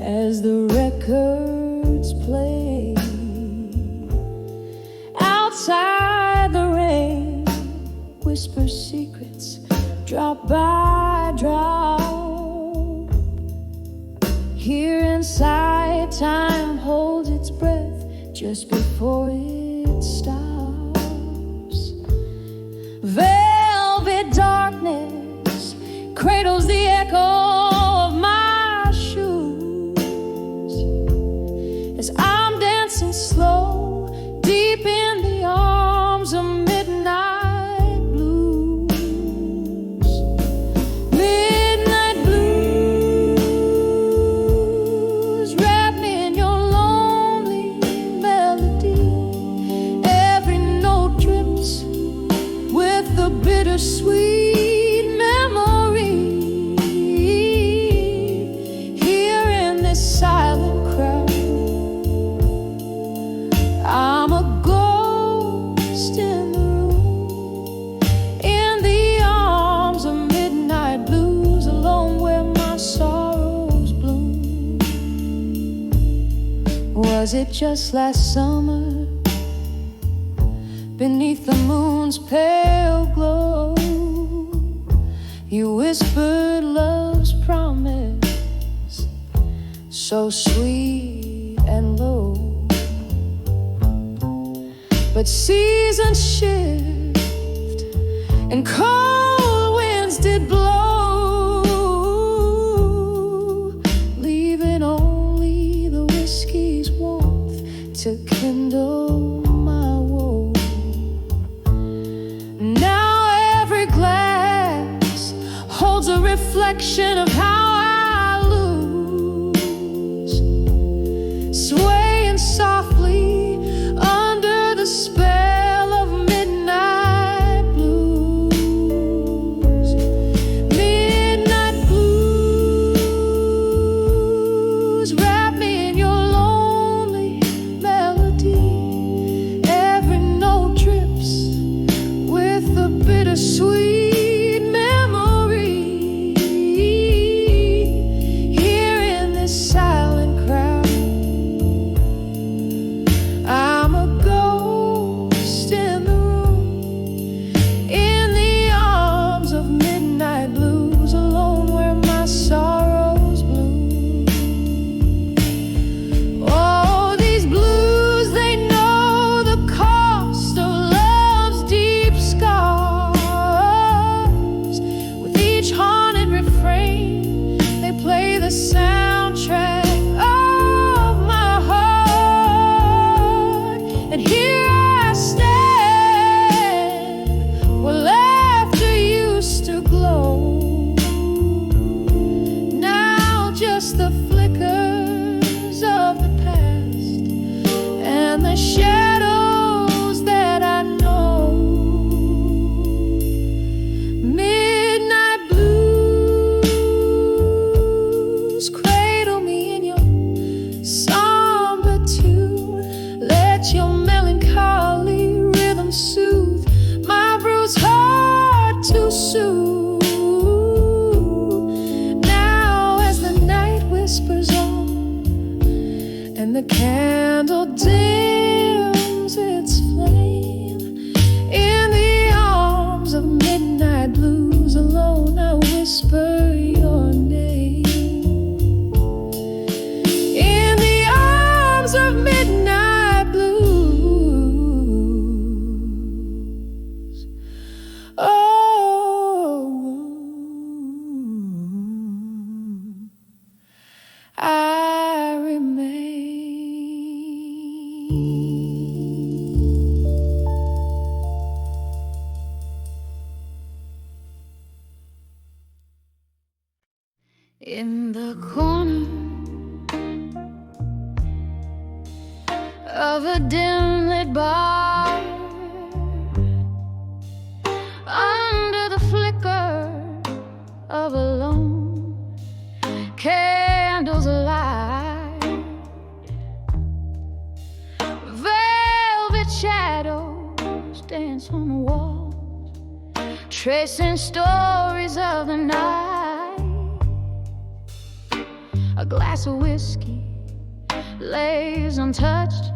as the records play. Outside the rain, whisper secrets drop by drop. Here inside, time holds its breath just before it stops. Velvet darkness cradles the echo of my shoes as I'm dancing slow deep in the arms of midnight blues. Midnight blues, wrap me in your lonely melody. Every note drips with the bittersweet memory. Here in this silent crowd, I'm a ghost in the room, in the arms of midnight blues, alone where my sorrows bloom. Was it just last summer, beneath the moon's pale glow, you whispered love's promise, so sweet and low? But seasons shift and cold winds did blow, leaving only the whiskey's warmth to kindle my woe. Now every glass holds a reflection of how I lose, swaying softly under the spell of midnight blues. Midnight blues, wrap me in your lonely melody. Every note drips with the bittersweet memory. Here in this silent crowd, I'm a ghost in the room, in the arms of midnight blues, alone where my sorrows bloom. Oh, these blues, they know the cost of love's deep scars. With each haunted refrain, they play the soundtrack of my heart. And here I stand, where laughter used to glow. Now just the flickers of the past and the shadows that I know. Midnight blues, cradle me in your somber tune. Let your melancholy rhythm soothe my bruised heart too soon. Now as the night whispers on and the candle dims its flame, in the arms of midnight blues, alone I whisper your name. In the arms of midnight blues, oh, I remain. In the corner of a dim-lit bar, under the flicker of a lone candle's light, velvet shadows dance on the walls, tracing stories of the night. A glass of whiskey lays untouched,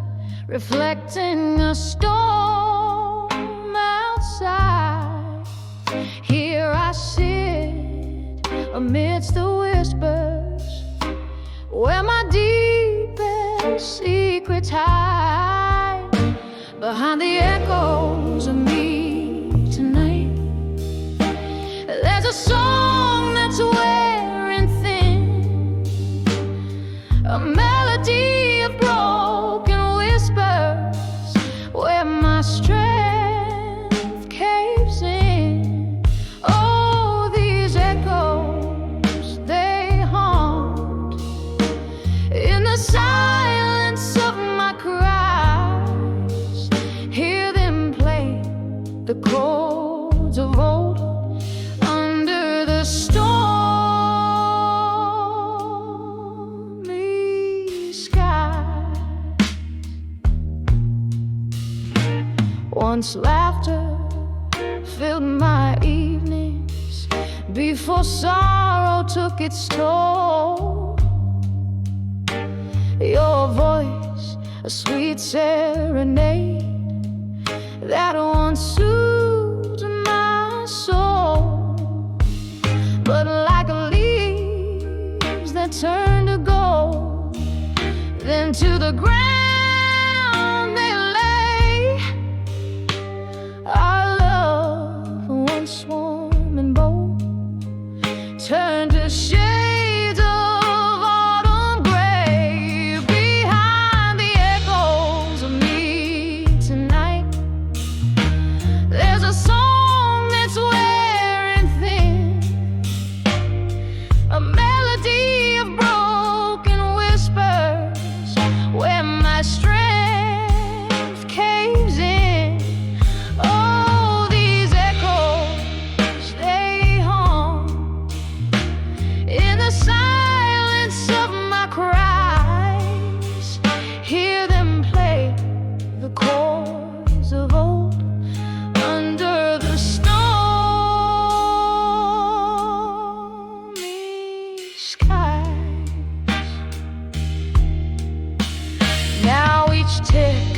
reflecting a storm outside. Here I sit amidst the whispers, where my deepest secrets hide. Behind the echoes of me tonight, there's a song that's wearing thin, a melody of broken whispers, where my strength caves in. Oh, these echoes, they haunt in the silence of my cries. Hear them play the chords of old under the stormy sky. Once laughter filled my evenings, before sorrow took its toll. Your voice, a sweet serenade that once soothed my soul. But like leaves that turn to gold, then to the ground they lay. Our love, once warm and bold, turned to shades of autumn gray. Behind the echoes of me tonight, there's a song that's wearing thin, a melody of broken whispers, where my strength caves in. Oh, these echoes, they haunt in the silence of my cries. Hear them play the chords of old under the stormy skies. Now each tick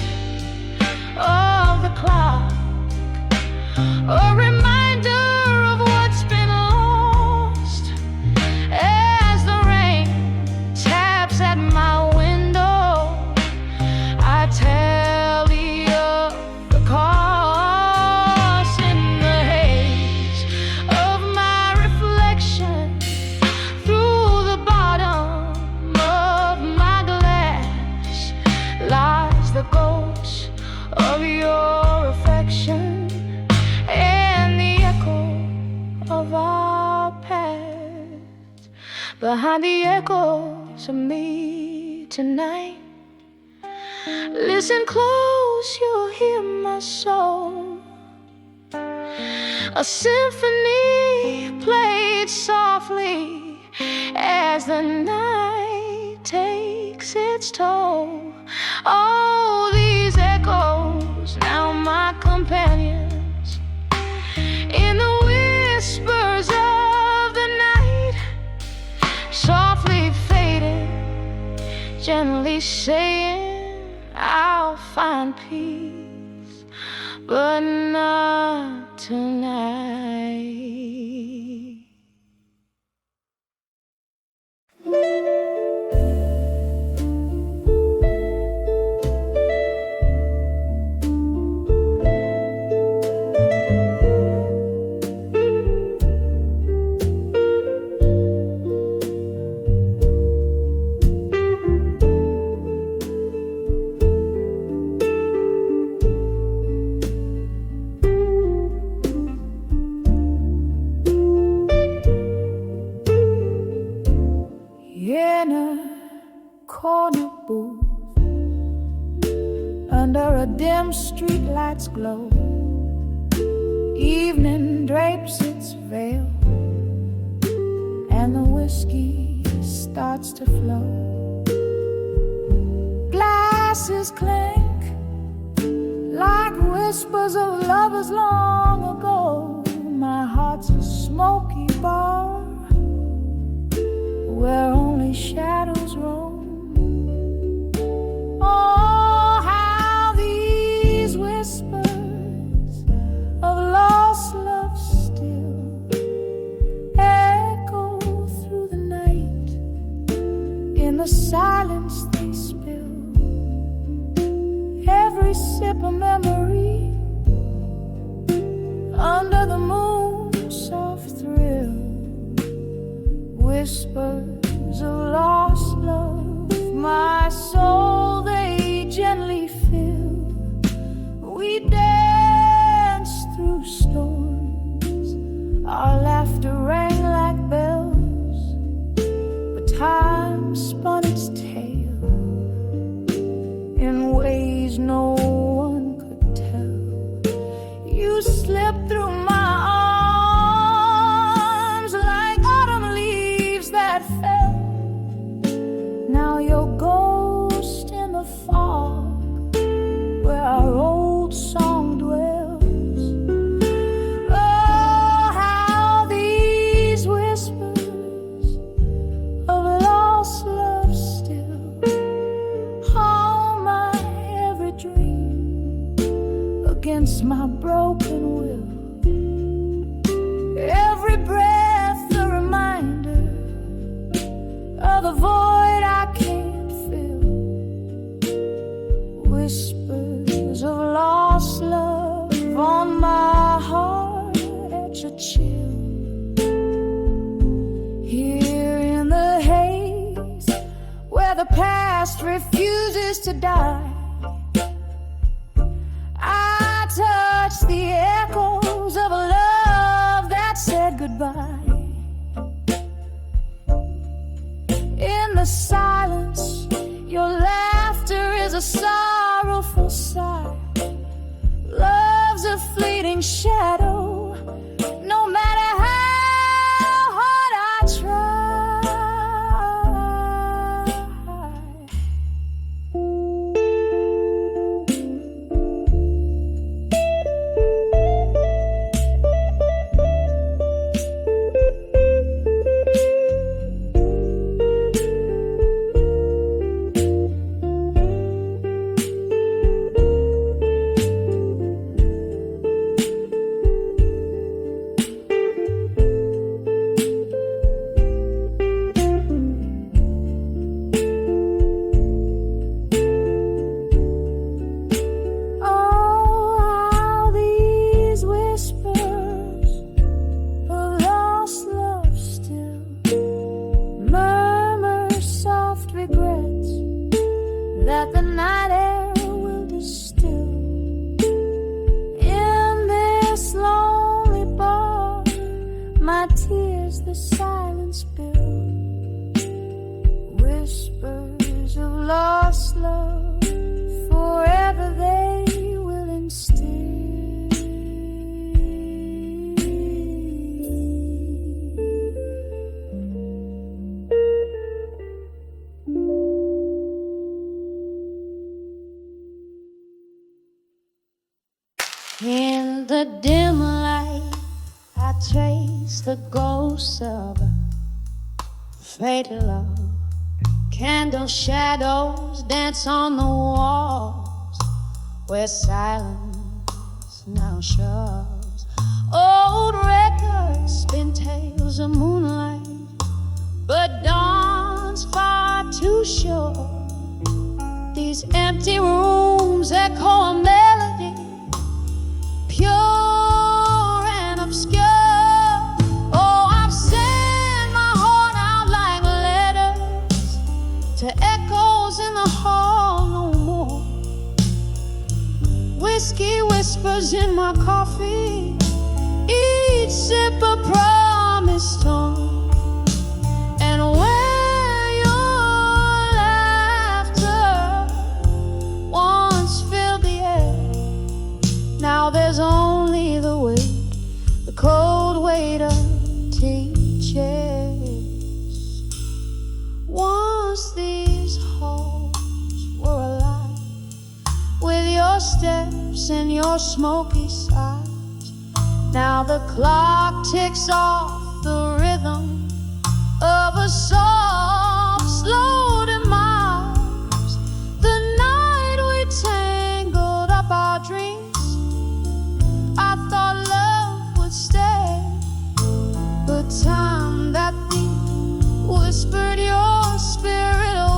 of the clock, a reminder of what's been lost, as the rain taps at my window. I tally up the cost in the haze of my reflection. Through the bottom of my glass lies the ghost of your affection and the echo of our past. Behind the echoes of me tonight, listen close, you'll hear my soul, a symphony played softly as the night takes its toll. Oh, these echoes, now my companions, in the whispers of the night, softly fading, gently saying, I'll find peace, but not tonight. In a corner booth, under a dim streetlight's glow, evening drapes its veil, and the whiskey starts to flow. Glasses clink like whispers of lovers long ago. My heart's a smoky bar where only shadows In the silence they spill every sip of memory. Under the moon's soft thrill, whispers of lost love, my soul they gently fill. We dance through storms, our laughter rang like bells, but time spun its tale in ways no one could tell. You slipped through my arms like autumn leaves that fell. Now you're ghost in the fog where our old song dwells. Oh, how these whispers of lost love still haunt my every dream against my broken will. Every breath a reminder of the void I can't fill. Whispers of lost love on my heart etch a chill. Here in the haze where the past refuses to die, I touch the echoes of a love that said goodbye. In the silence, your laughter is a sorrowful sigh. Love's a fleeting shadow, no matter how hard I try. That the night air will distill. In this lonely bar, my tears the silence build. Whispers of lost love, forever they will instill. In the dim light, I trace the ghosts of a fatal love. Candle shadows dance on the walls where silence now shoves. Old records spin tales of moonlight, but dawn's far too short. These empty rooms echo a melody, pure and obscure. Oh, I've sent my heart out like letters to echoes in the hall no more. Whiskey whispers in my coffee, each sip a promise torn. And where your laughter once filled the air, now there's only the weight, the cold weight of teachers. Once these halls were alive with your steps and your smoky sighs. Now the clock ticks off the rhythm of a soft, slow demise. The night we tangled up our dreams, I thought love would stay, but time that beat whispered your spirit away.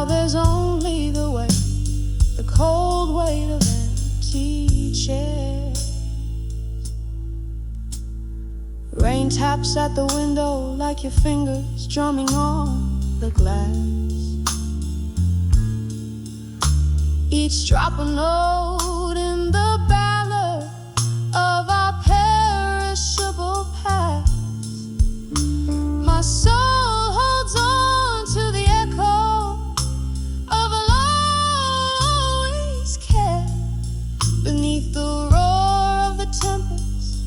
Now there's only the weight, the cold weight of empty chairs. Rain taps at the window like your fingers drumming on the glass. Each drop a note in the ballad of our perishable past. My soul holds on to the echo of a always care. Beneath the roar of the tempest,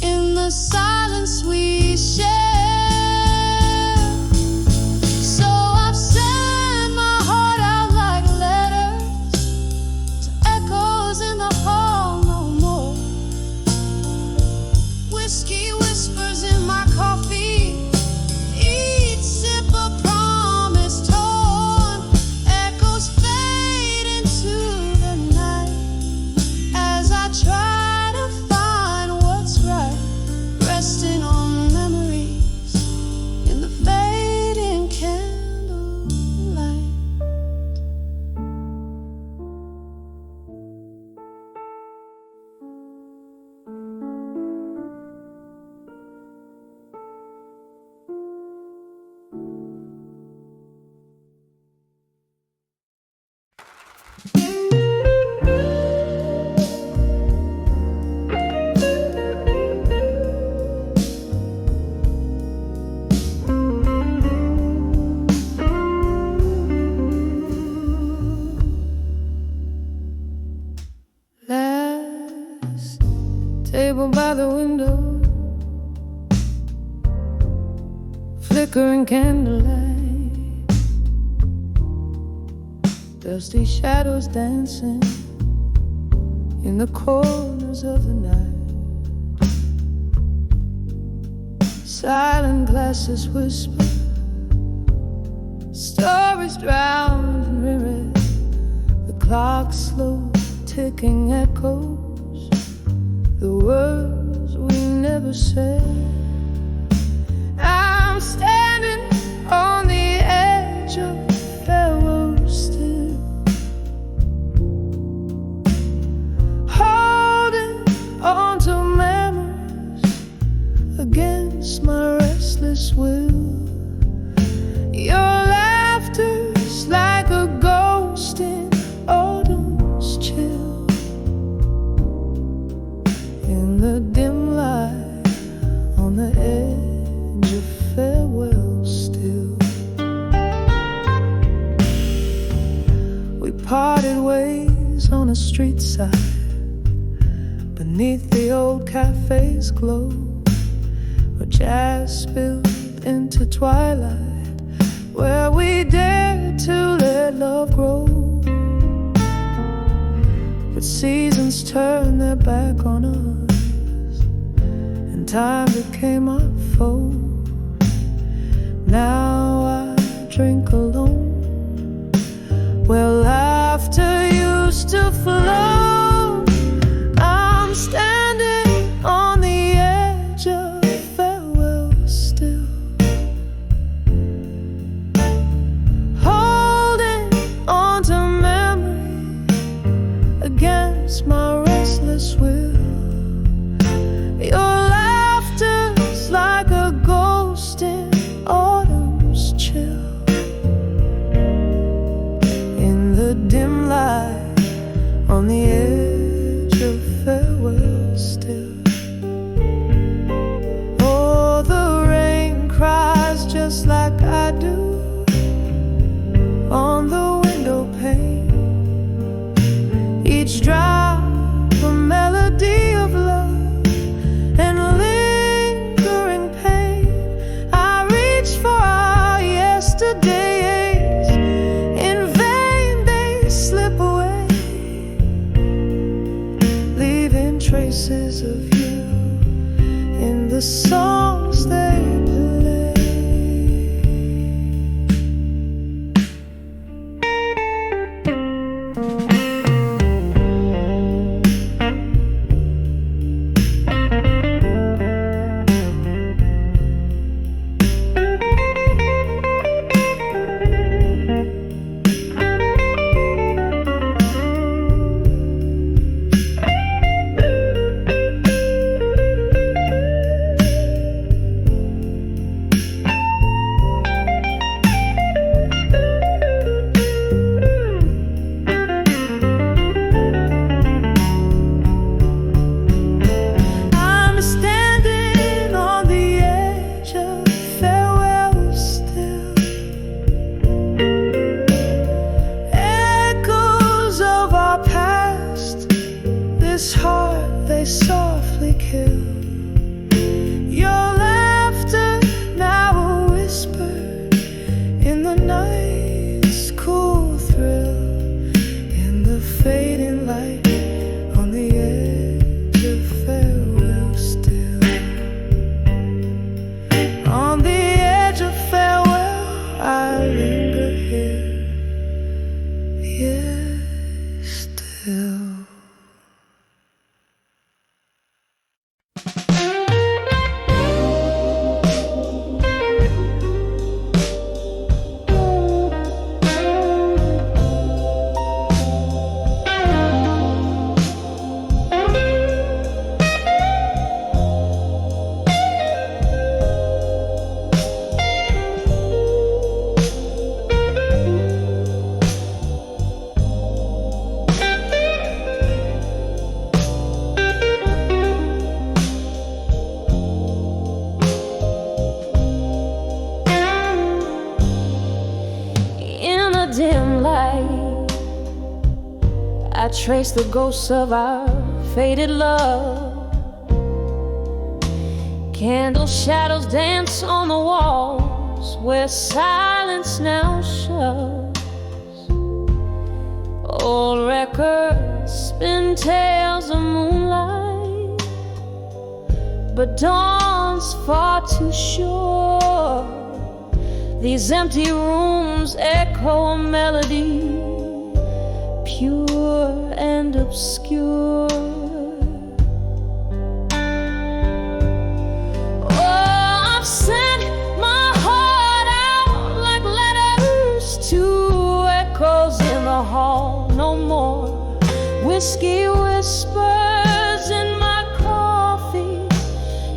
in the silence we share. So I've sent my heart out like letters to echoes in the hall no more. Whiskey whispers in my coffee, each sip a promise torn. Echoes fade into the night as I try to find what's right, resting on memories in the fading candlelight. Last table by the window, flickering candlelight, dusty shadows dancing in the corners of the night. Silent glasses whisper, stories drowned and reread. The clock's slow ticking echoes the words we never said. I'm standing on the edge of farewell still, holding on to memories against my restless will. Your laughter's like a ghost in autumn's chill, in the dim light on the edge of farewell still. We parted ways on a street side, beneath the old cafe's glow, where jazz spilled into twilight, where we dared to let love grow. But seasons turned their back on us, and time became our foe. Now I drink alone where laughter used to flow. I'm standing on the edge of farewell still, holding on to memory against my restless will. Your laughter's like a ghost in autumn's chill, in the dim light on the I trace the ghosts of our faded love. Candle shadows dance on the walls where silence now shows. Old records spin tales of moonlight, but dawn's far too short. These empty rooms echo a melody, pure and obscure. Sent my heart out like letters to echoes in the hall. No more whiskey whispers in my coffee,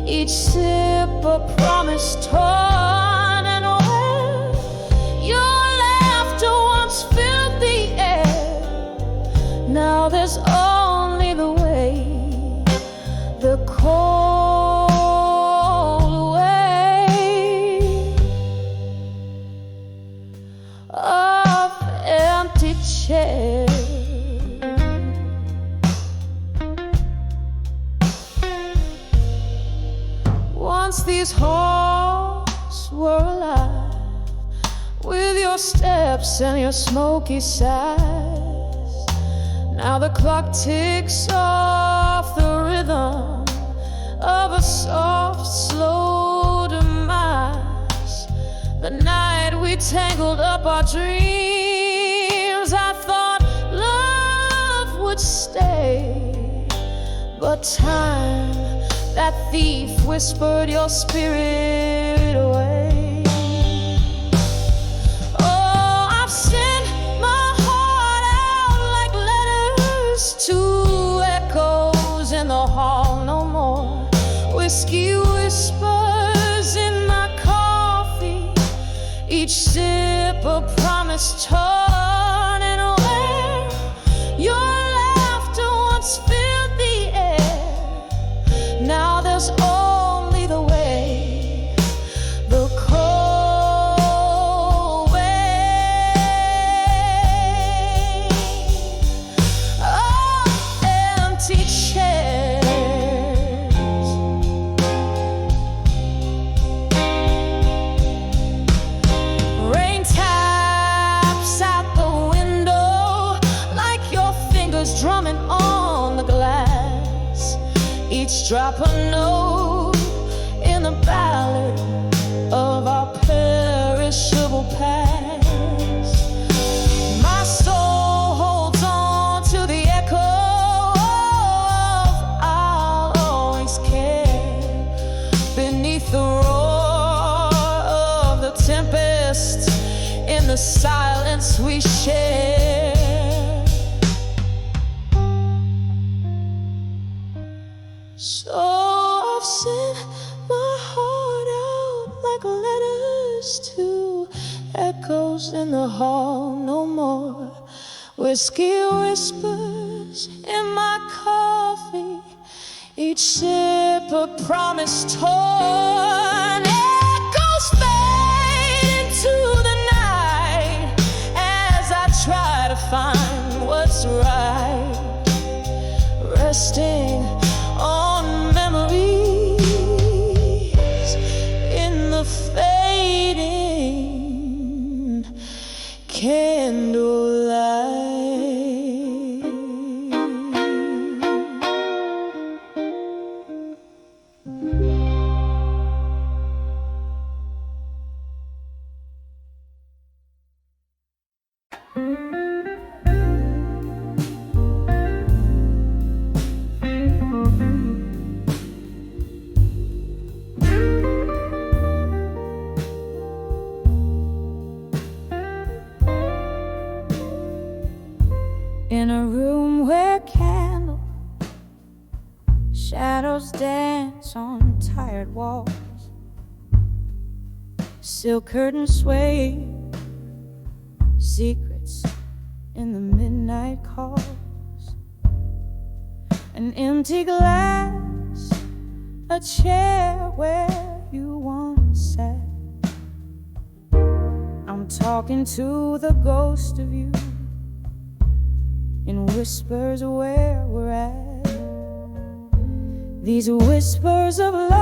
each sip a promise torn and away. Your laughter once filled the air, now there's only the way, the cold of empty chairs. Once these halls were alive with your steps and your smoky sighs. Now the clock ticks off the rhythm of a soft, slow demise. The night we tangled up our dreams, I thought love would stay, but time, that thief, whispered your spirit away. Oh, I've sent my heart out like letters to echoes in the hall. No more whiskey whispers in my coffee, each sip a promise torn and away. Your laughter once filled the air, now there's only the way, the cold way of empty chairs. Rain taps out the window like your fingers drumming on the glass, each drop a note in the ballad of our perishable past. My soul holds on to the echo of I'll always care beneath the roar of the tempest in the silence we share. So I've sent my heart out like letters to echoes in the hall. No more whiskey whispers in my coffee, each sip a promise torn. Echoes fade into the night as I try to find what's right, resting on memories in the fading candlelight. In a room where candle shadows dance on tired walls, silk curtains sway, secrets in the midnight calls. An empty glass, a chair where you once sat. I'm talking to the ghost of you in whispers where we're at. These whispers of lost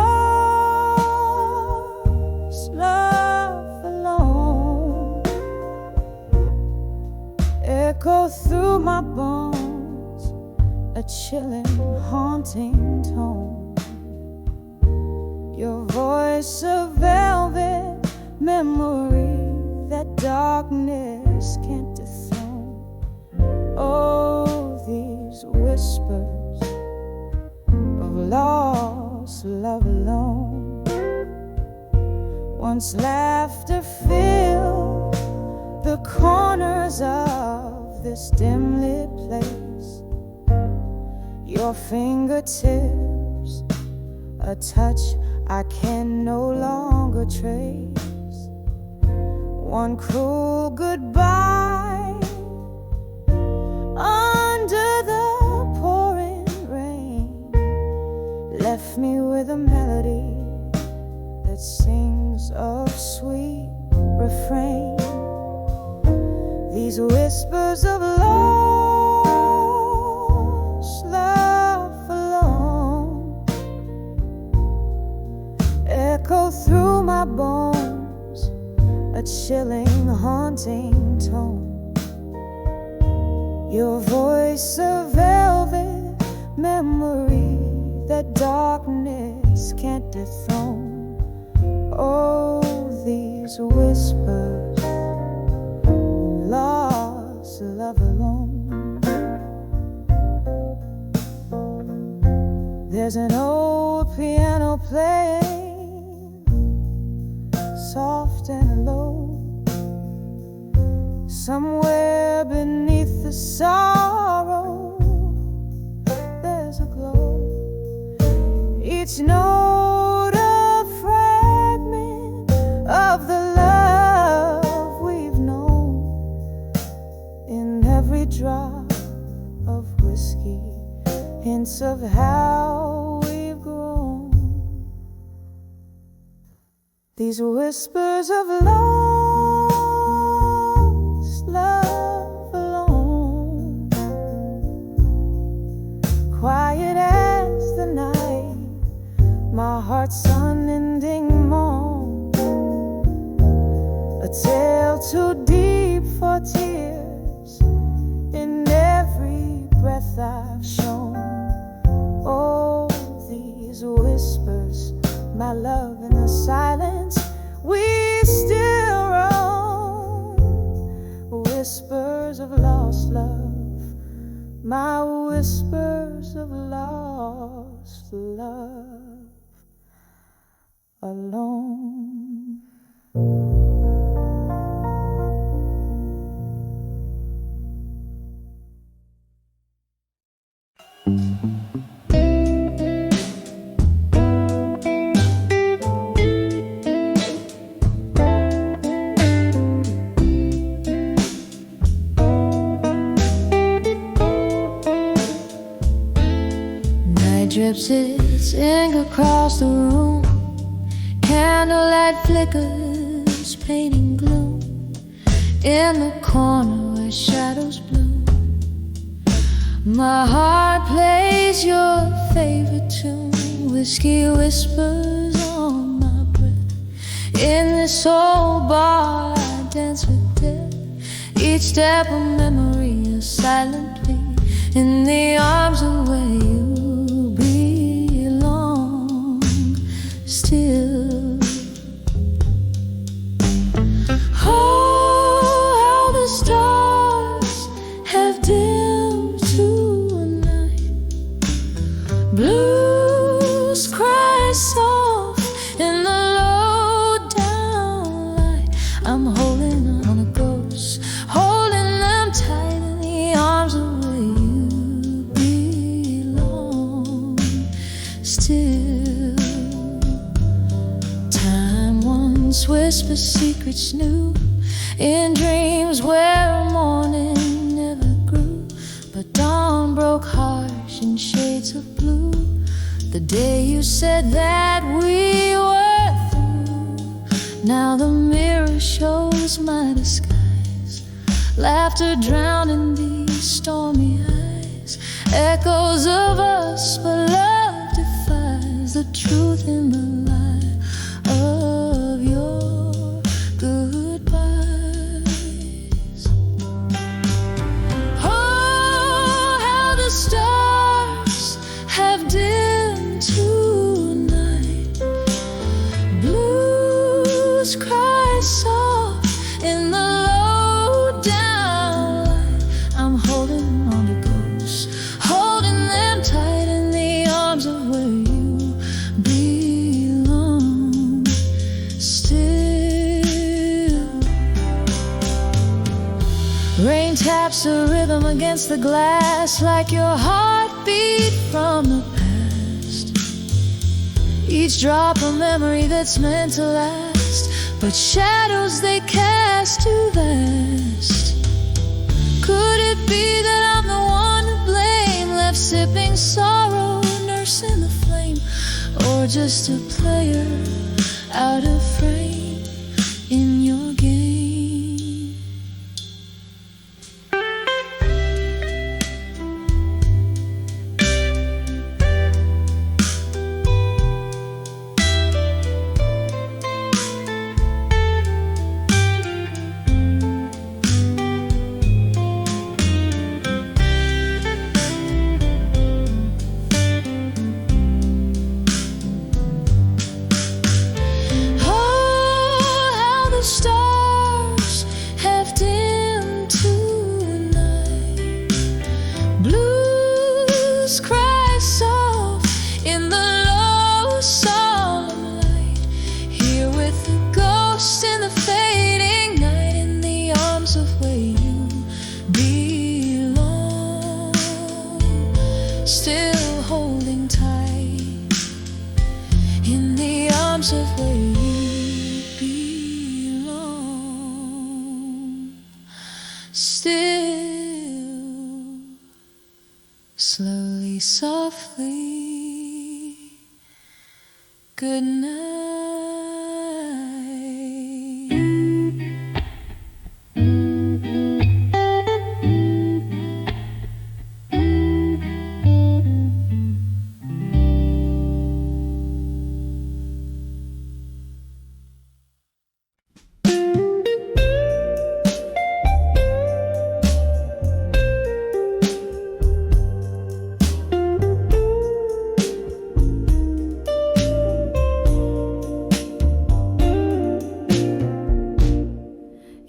love alone echo through my bones, a chilling, haunting tone. Your voice a velvet memory that darkness can't dethrone. Oh, these whispers of lost love alone. Once laughter filled the corners of this dim-lit place. Your fingertips, a touch I can no longer trace. One cruel goodbye under the pouring rain left me with a melody that sings of sweet refrain. These whispers of lost love alone echo through my bones, a chilling, haunting tone. Your voice a velvet memory that darkness can't dethrone. Oh, these whispers, lost love alone. There's an old piano playing, soft and low, somewhere beneath the sorrow. There's a glow. Each note a fragment of the love we've known. In every drop of whiskey, hints of how we've grown. These whispers of lost love alone, quiet as the night, my heart's unending moan. A tale too deep for tears in every breath I've shown. Oh, these whispers, my love, in the silence we still roam. Whispers of lost love, my whispers of lost love alone. Drips its ink across the room, candlelight flickers painting gloom in the corner where shadows bloom. My heart plays your favorite tune, whiskey whispers on my breath. In this old bar I dance with death, each step a memory, a silent plea. In the arms of where you still. Oh, how the stars have dimmed to a night. Blues cry soft in the low down light. I'm holding on a ghost, holding them tight in the arms of where you belong. Still, whisper secrets new in dreams where morning never grew, but dawn broke harsh in shades of blue. The day you said that we were through. Now the mirror shows my disguise, laughter drowned in these stormy eyes. echoes of us, but love defies the truth in the lie of your goodbyes. Oh, how the stars have dimmed tonight. Blues cry soft in the low down light. I'm holding on to ghosts, holding them tight in the arms of where you belong. Still, rain taps a rhythm against the glass like your heartbeat from the past. Each drop a memory that's meant to last, but shadows they cast too vast. Could it be that I'm the one to blame, left sipping sorrow, nursing the flame, or just a player out of frame in your game? Stars have dimmed tonight. Blues cry soft in the low solemn light. Here with the ghost in the fading night, in the arms of where you belong. Still holding tight in the arms of where you belong. Still, slowly, softly, good night.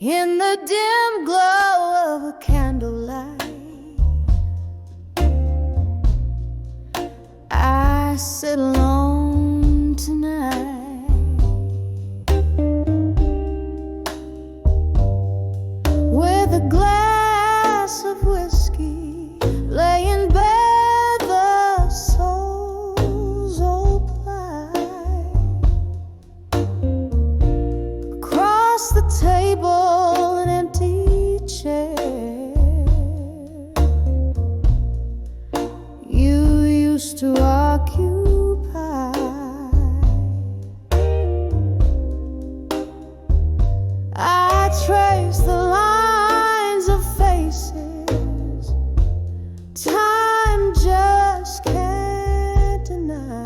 In the dim glow of a candlelight, I sit alone tonight, with a glass of whiskey, laying bare the soul's old plight. Across the table, an empty chair you used to occupy. I trace the lines of faces time just can't deny.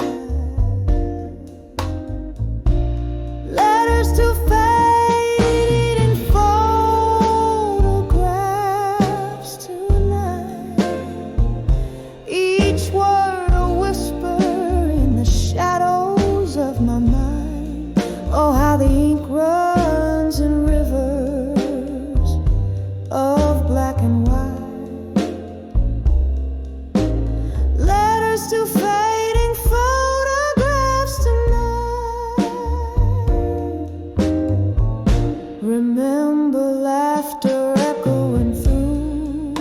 Letters to fading photographs tonight. Each word a whisper in the shadows of my mind. Oh, how the ink runs in rivers of black and white. Letters to fading photographs tonight. Remember laughter echoing through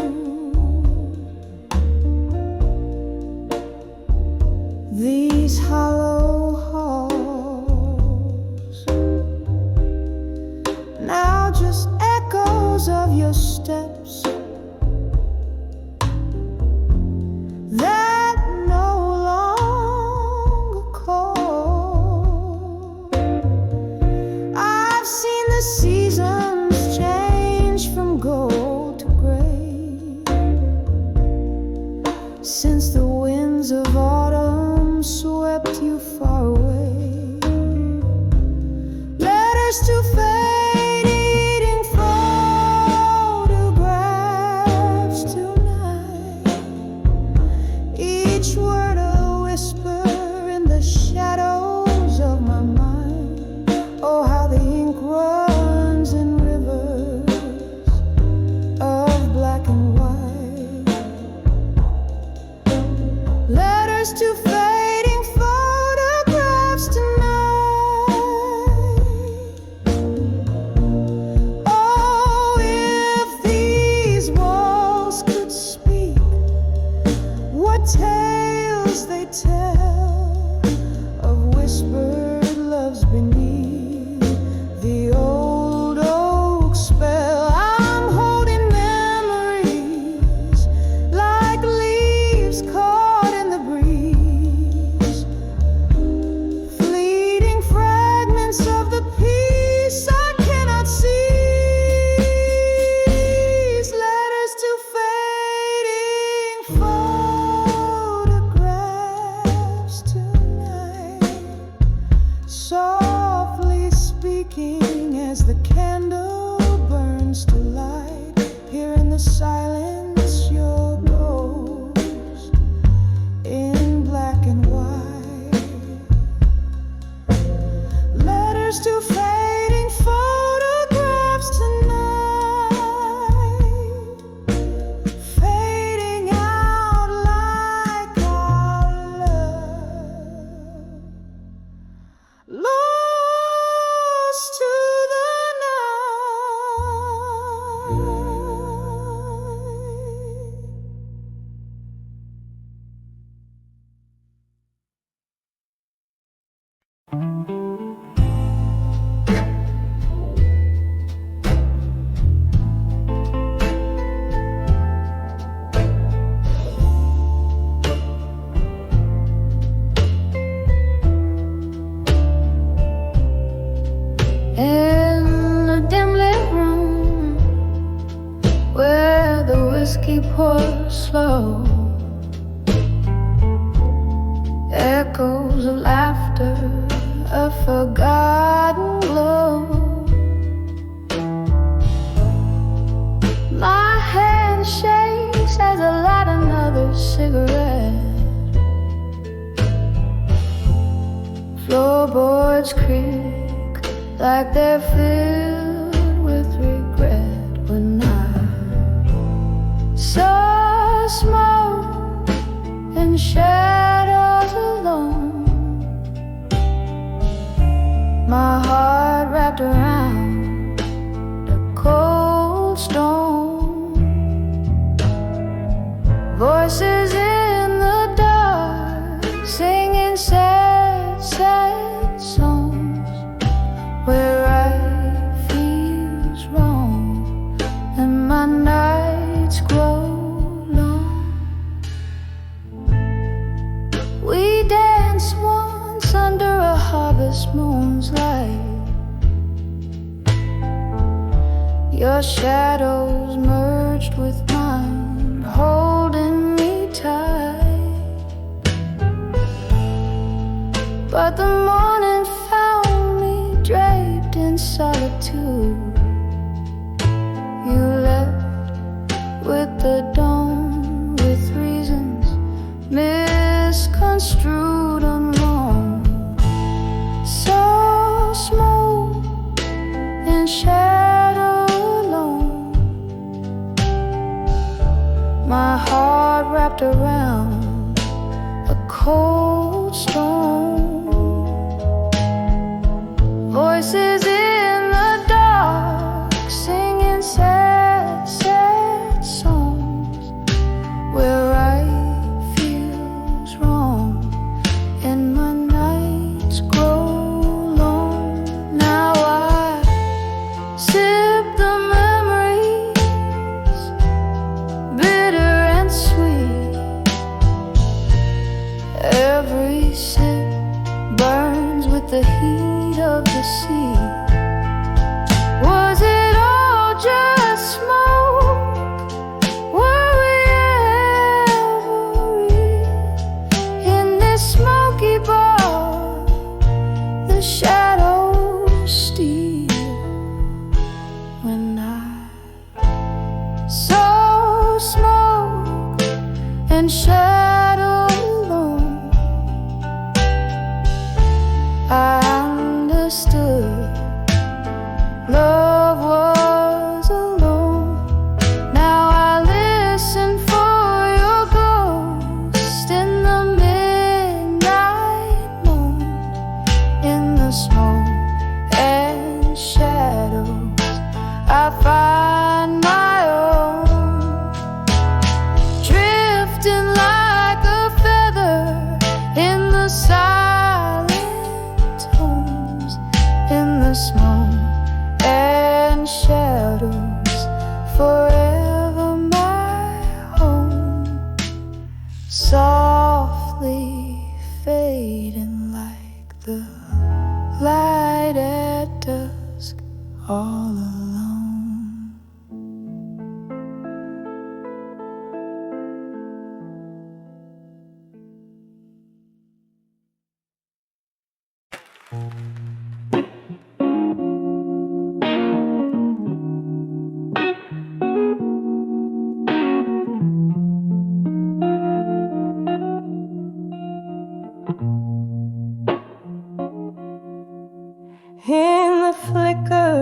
these hollow halls. Now just echoes of your steps since the winds of autumn swept you far away. Letters to fading photographs tonight, each word a whisper in the shadows of my mind. Oh, how the ink runs in rivers of black and white. Letters to fading photographs tonight. Oh, if these walls could speak, what tales they tell of whispered loves beneath the old oak spell. I'm holding memories like leaves caught in the breeze, fleeting fragments of the peace I cannot seize. Letters to fading photographs tonight, softly speaking as the candle burns to light. Here in the silence, your ghost in black and white. Letters to fading photographs tonight, fading out like our love, lost to the night. In a dim lit room where the whiskey pours slow, echoes of laughter, a forgotten glow. My hand shakes as I light another cigarette. Floorboards creak like they're filled with regret when I saw smoke and shadows alone. My heart wrapped around the cold stone. Voices in the dark singing sad, sad songs where right feels wrong and my nights grow long. We danced once under a harvest moon's light. Your shadows merged with mine, holding me tight. But the morning found me draped in solitude. You left with the dawn, with reasons misconstrued and wrong. So smoke and shadow alone. My heart wrapped around a cold stone. Voices in the dark singing sad, sad songs where right feels wrong and my nights grow long. Now I sip the memories, bitter and sweet. Every sip and shadow alone. I understood love was alone. Now I listen for your ghost in the midnight moon, in the smoke and shadows. I find my own, drifting like a feather in the silent tones, in the smoke and shadows. Forever my home, softly fading like the light at dusk, all alone. In the flicker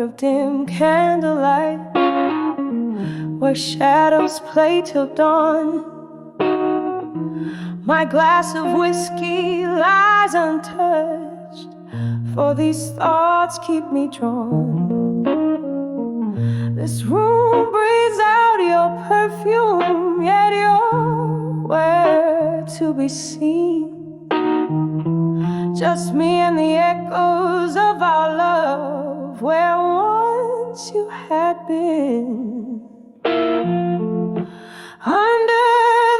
of dim candlelight, where shadows play till dawn, my glass of whiskey lies untouched, for these thoughts keep me drawn. This room breathes out your perfume, yet you're where to be seen. Just me and the echoes of our love, where once you had been. Under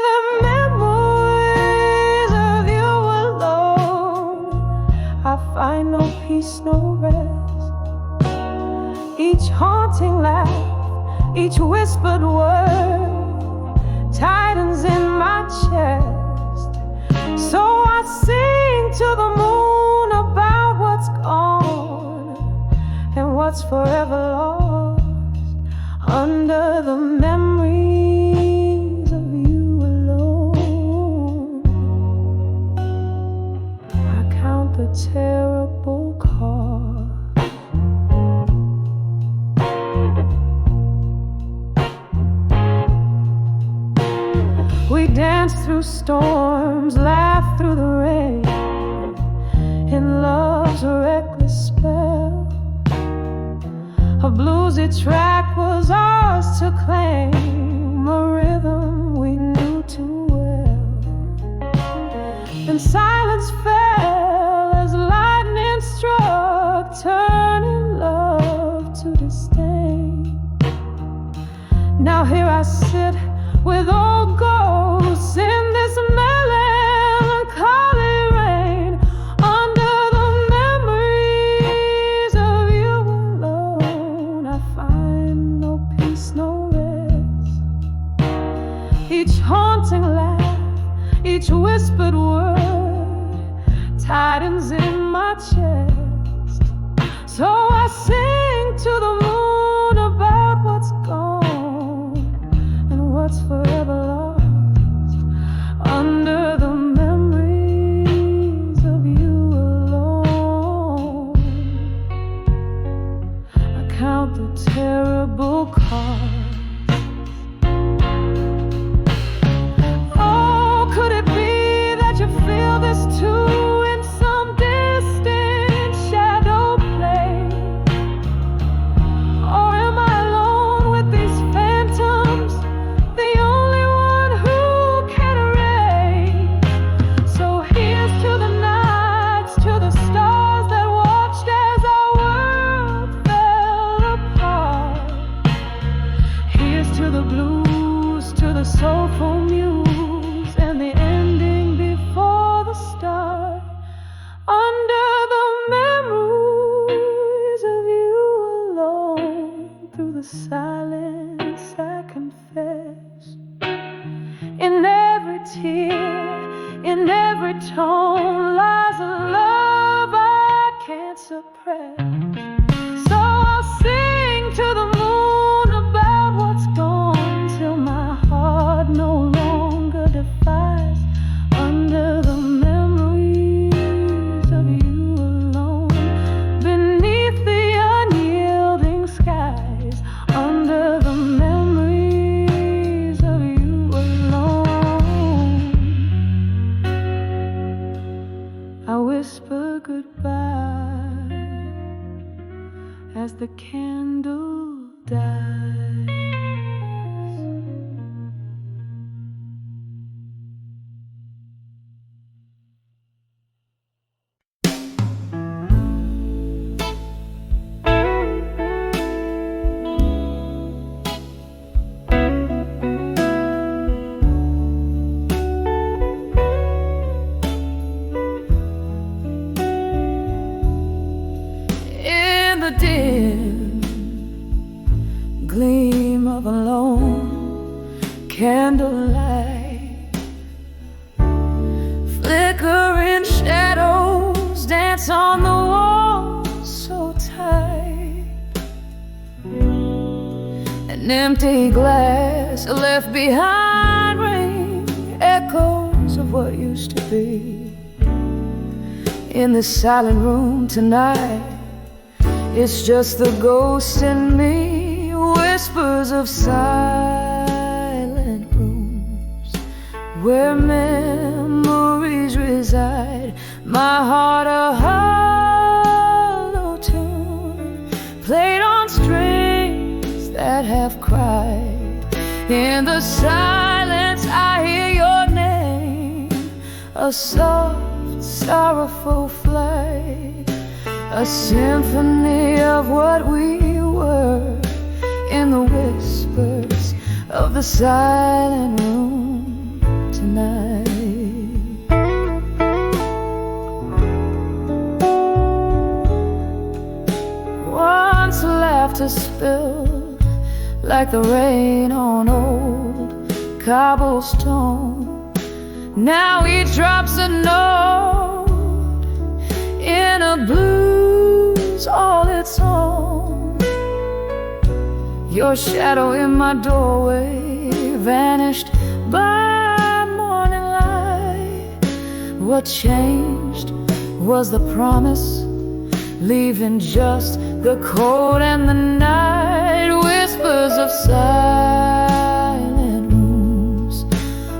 the memories of you alone, I find no peace, no rest. Each haunting laugh, each whispered word tightens in my chest. So I sing to the moon about what's gone and what's forever lost. Under the memories of you alone, I count the terrible cost. We dance through storms, laugh through the rain, in love's reckless spell. A bluesy track was ours to claim, a rhythm we knew too well. And silence fell as lightning struck, turning love to disdain. Now here I sit with old ghosts in this melancholy rain, under the memories of you alone. I find no peace, no rest. Each haunting laugh, each whispered word tightens in my chest. So I sing to the moon about what's gone and what's forever lost. Under the memories of you alone, I count the terrible cost. Oh, could it be that you feel this too, in some distant shadow play? Or am I alone with these phantoms, the only one who can erase? So here's to the nights, to the stars that watched as our world fell apart. Here's to the blues, to the soulful muse, and the ending before the start. Under the memories of you alone, through the silence I confess. In every tear, in every tone lies a love I can't suppress. So I'll sing to the moon about what's gone, till my heart no longer candlelight. Flickering shadows dance on the wall so tight. An empty glass left behind ring echoes of what used to be. In this silent room tonight, it's just the ghost in me. Whispers of silent rooms where memories reside. My heart a hollow tune played on strings that have cried. In the silence I hear your name, a soft, sorrowful flight, a symphony of what we were. In the whispers of the silent room tonight. Once laughter spilled like the rain on old cobblestone. Now each drop's a note in a blues all its own. Your shadow in my doorway vanished by morning light. What changed was the promise, leaving just the cold and the night. Whispers of silent rooms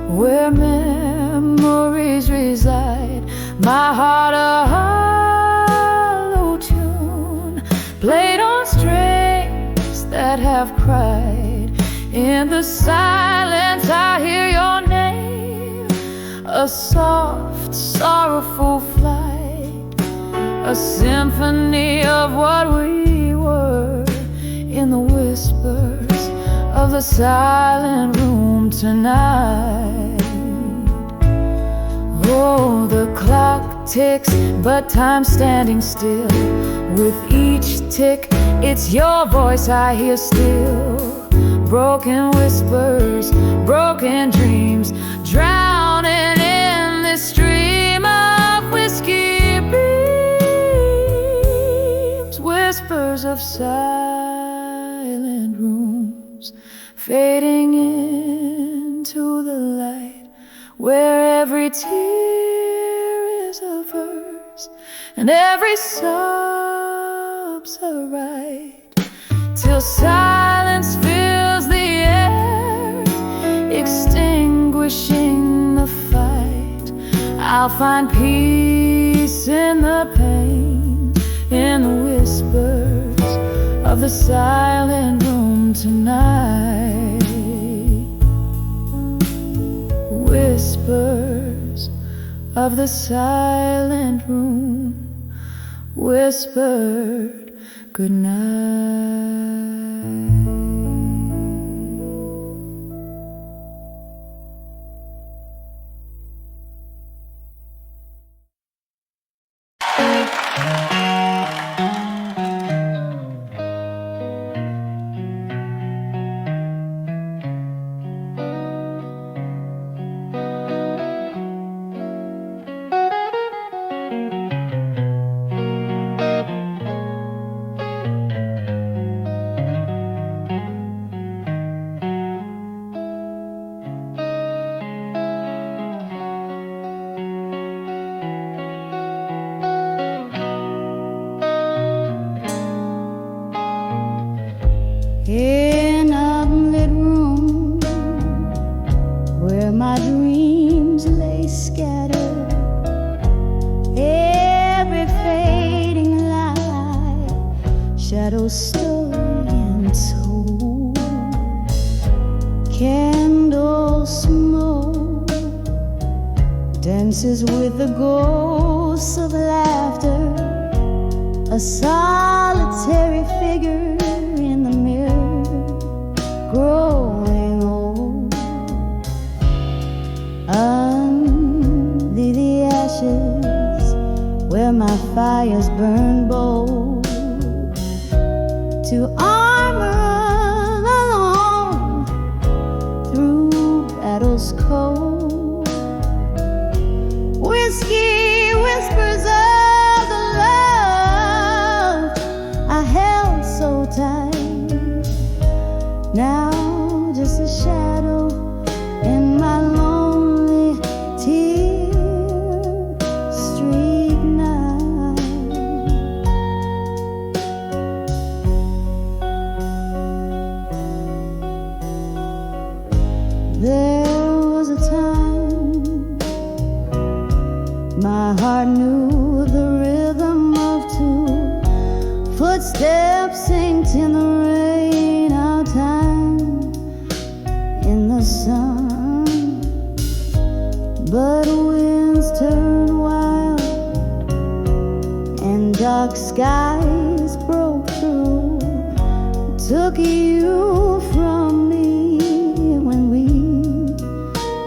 where memories reside. My heart a hollow tune played on strings that have cried. In the silence I hear your name, a soft, sorrowful flight, a symphony of what we were. In the whispers of the silent room tonight. Oh, the clock ticks, but time's standing still. With each tick, it's your voice I hear still. Broken whispers, broken dreams, drowning in this stream of whiskey beams. Whispers of silent rooms fading into the light, where every tear is a verse and every sob's a right. Till silence fills the air, extinguishing the fight. I'll find peace in the pain, in the whispers of the silent room tonight. Whispers of the silent room whispered good night. In a lit room where my dreams lay scattered, every fading light, shadows story and told, candle smoke dances with the ghosts of laughter, a solitary figure in the mirror, growing old. Under the ashes where my fires burn bold, to armor alone through battle's cold. Whiskey whispers of the love I held so tight. Now just a shadow in my lonely tear street night. There was a time my heart knew the rhythm of two footsteps synced in the rain, our time in the sun. But winds turn wild and dark skies broke through, took you from me when we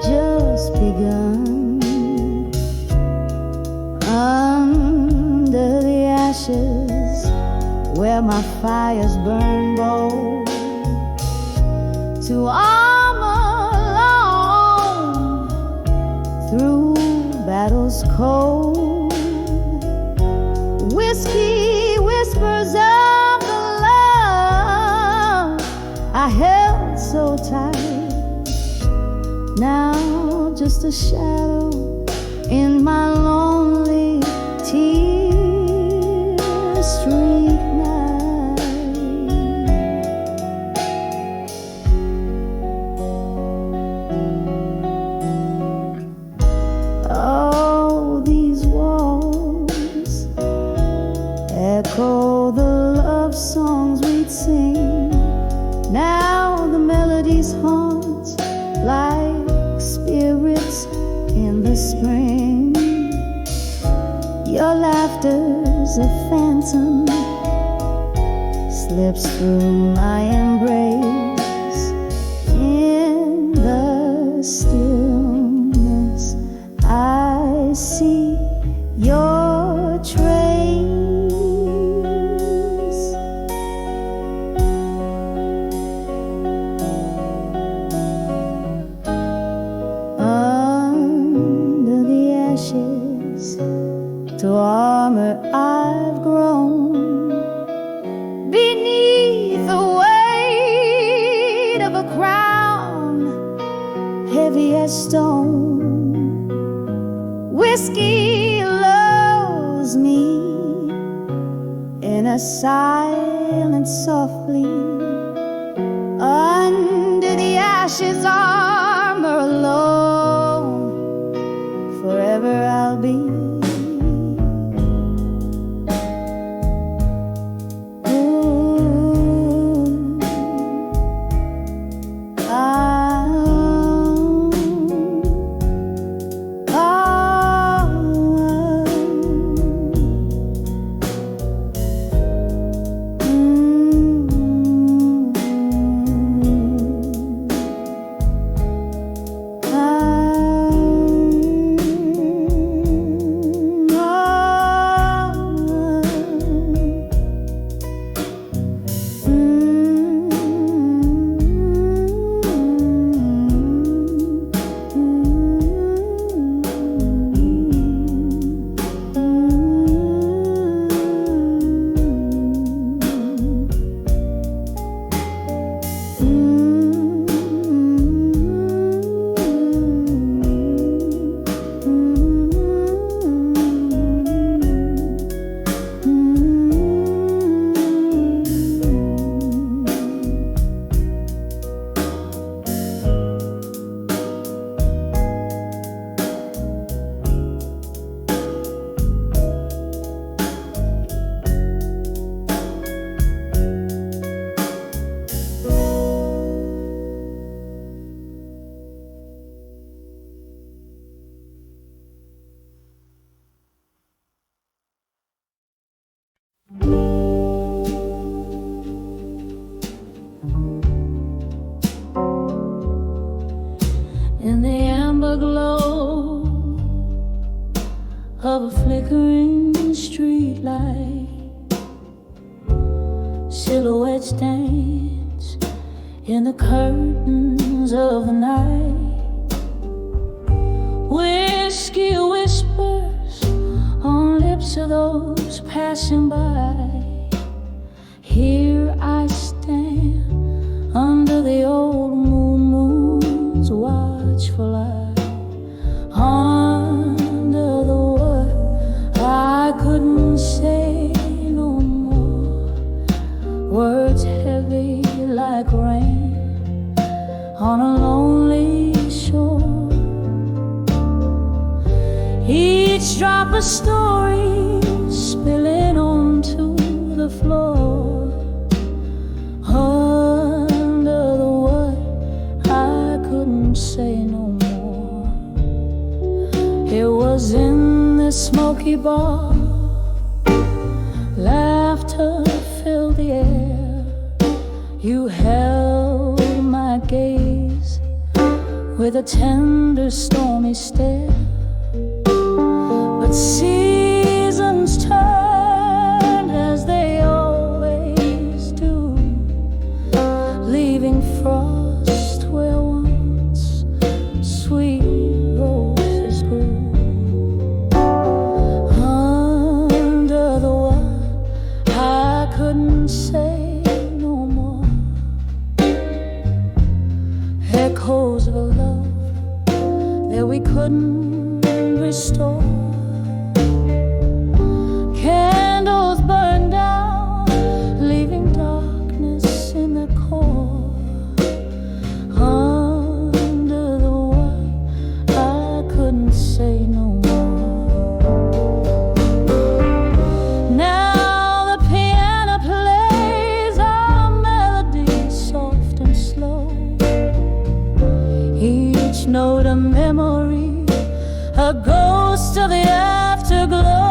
just begun. Under the ashes where my fires burn bold, to armor alone through battles cold. Whiskey whispers of the love I held so tight. Now just a shadow in my lonely tear street night. Oh, these walls echo the love songs we'd sing. Now the melodies haunt like spirits in the spring. Your laughter's a phantom, slips through my embrace. In the stillness I see your trace. Under the ashes to armor I've grown, beneath the weight of a crown heavy as stone. Whiskey lulls me in a silence softly. Under the ashes armor alone, forever I'll be. In the amber glow of a flickering street light, silhouettes dance in the curtains of the night. to those passing by. Here I stand under the old moon's watchful eye. Under the wood I couldn't say no more. Words heavy like rain on a lonely shore. Each drop a story spilling onto the floor. Under the wood I couldn't say no more. It was in this smoky bar, laughter filled the air. You held my gaze with a tender stormy stare. But seasons turned as they always do, leaving frost where once sweet roses grew. Under the water I couldn't say no more. Echoes of a love that we couldn't restore. Candles burned down, leaving darkness in the core. Under the water I couldn't say no more. Now the piano plays our melody soft and slow. Each note a memory, a ghost of the afterglow.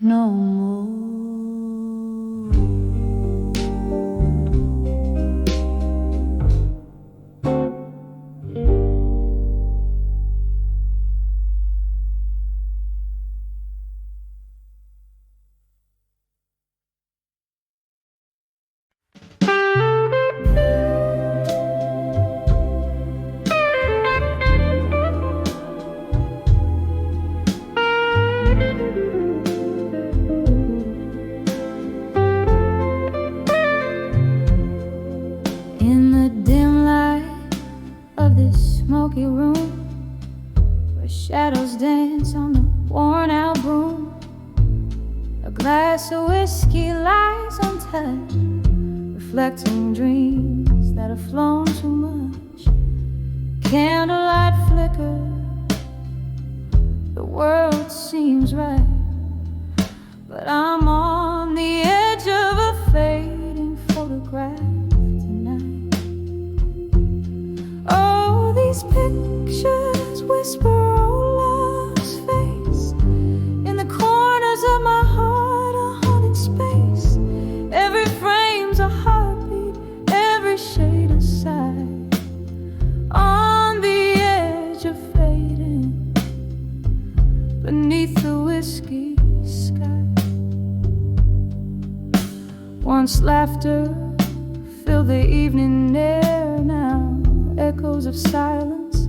No more. Smoky room where shadows dance on the worn out broom. A glass of whiskey lies untouched, reflecting dreams that have flown too much. Candlelight flicker, the world seems right, but I'm on the edge of a fading photograph. These pictures whisper old love's face. In the corners of my heart, a haunting space. Every frame's a heartbeat, every shade a sigh. On the edge of fading, beneath the whiskey Once laughter filled the evening air, now echoes of silence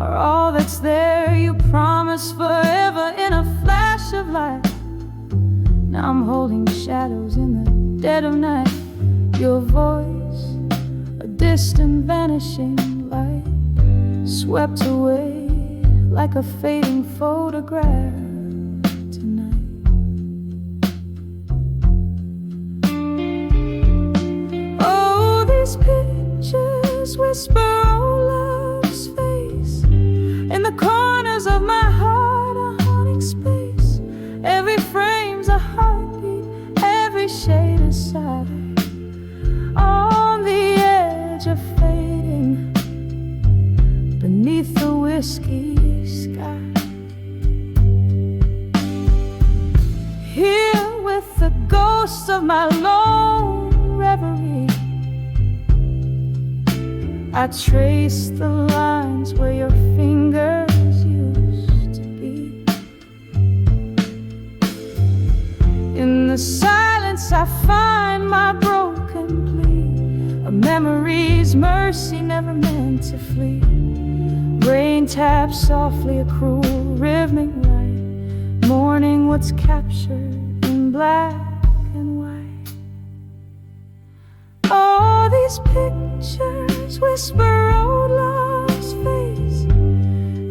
are all that's there. You promised forever in a flash of light. Now I'm holding shadows in the dead of night. Your voice, a distant vanishing light, swept away like a fading photograph tonight. Oh, these pictures whisper oh love's face. In the corners of my heart, a haunting space. Every frame's a heartbeat, every shade a sigh. On the edge of fading, beneath the whiskey sky. Here with the ghosts of my lone reverie, I trace the lines where your fingers used to be. In the silence I find my broken plea, a memory's mercy never meant to flee. Rain taps softly a cruel rhythmic rhyme, mourning what's captured in black and white. All these pictures whisper old love's face,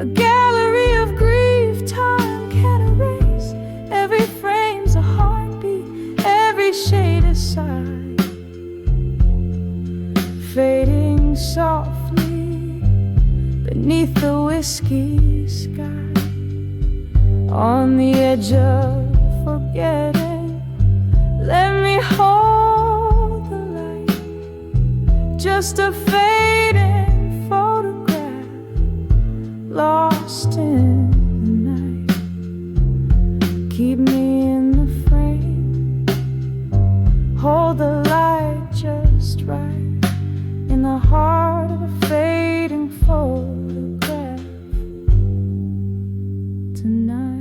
a gallery of grief time can't erase. Every frame's a heartbeat, every shade a sigh, fading softly beneath the whiskey sky. On the edge of forgetting, let me hold the light, just a fading photograph, lost in the night. Keep me in the frame, hold the light just right, in the heart of a fading photograph tonight.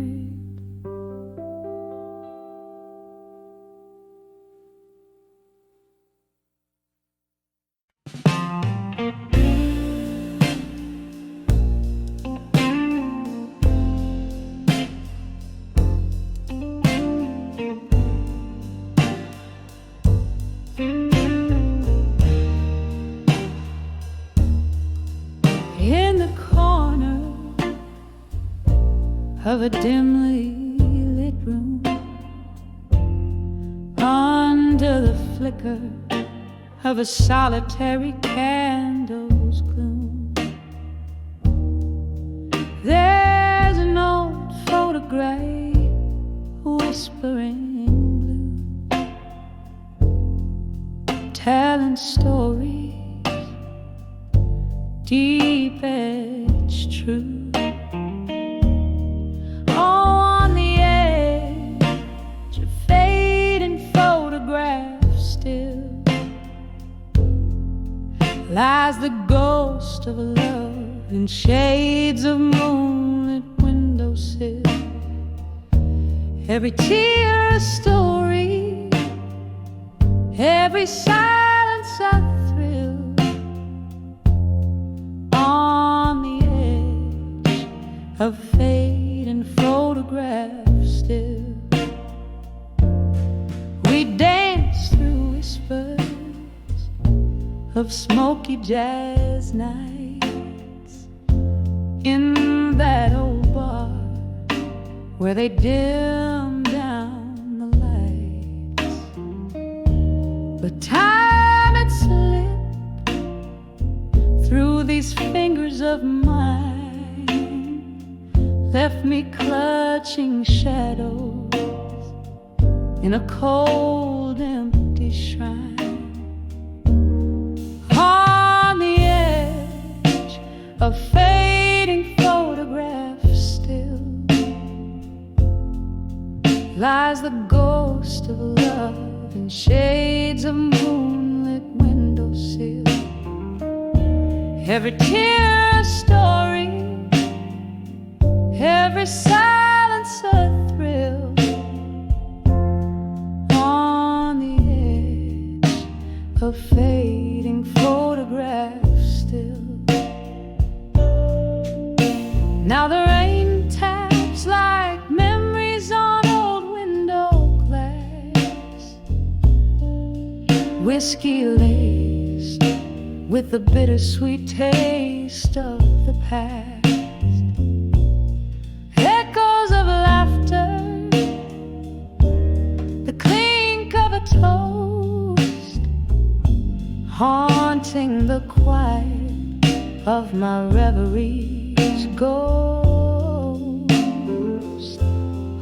In the corner of a dimly lit room, under the flicker of a solitary candle's gloom, there's an old photograph whispering blue, telling stories deep edged true. On the edge of fading photographs still lies the ghost of a love in shades of moonlit windowsill. Every tear a story, every silence a thrill. On the edge of fading photographs still, we dance through whispers of smoky jazz nights in that old bar where they dim down the lights. But time had slipped through these fingers of mine, left me clutching shadows in a cold, empty shrine. On the edge of fading photographs still lies the ghost of love in shades of moonlit windowsill. Every tear a story, every silence a thrill. On the a fading photograph still. Now the rain taps like memories on old window glass, whiskey laced with the bittersweet taste of the past. Echoes of laughter, the clink of a toast, haunting the quiet of my reverie's ghost.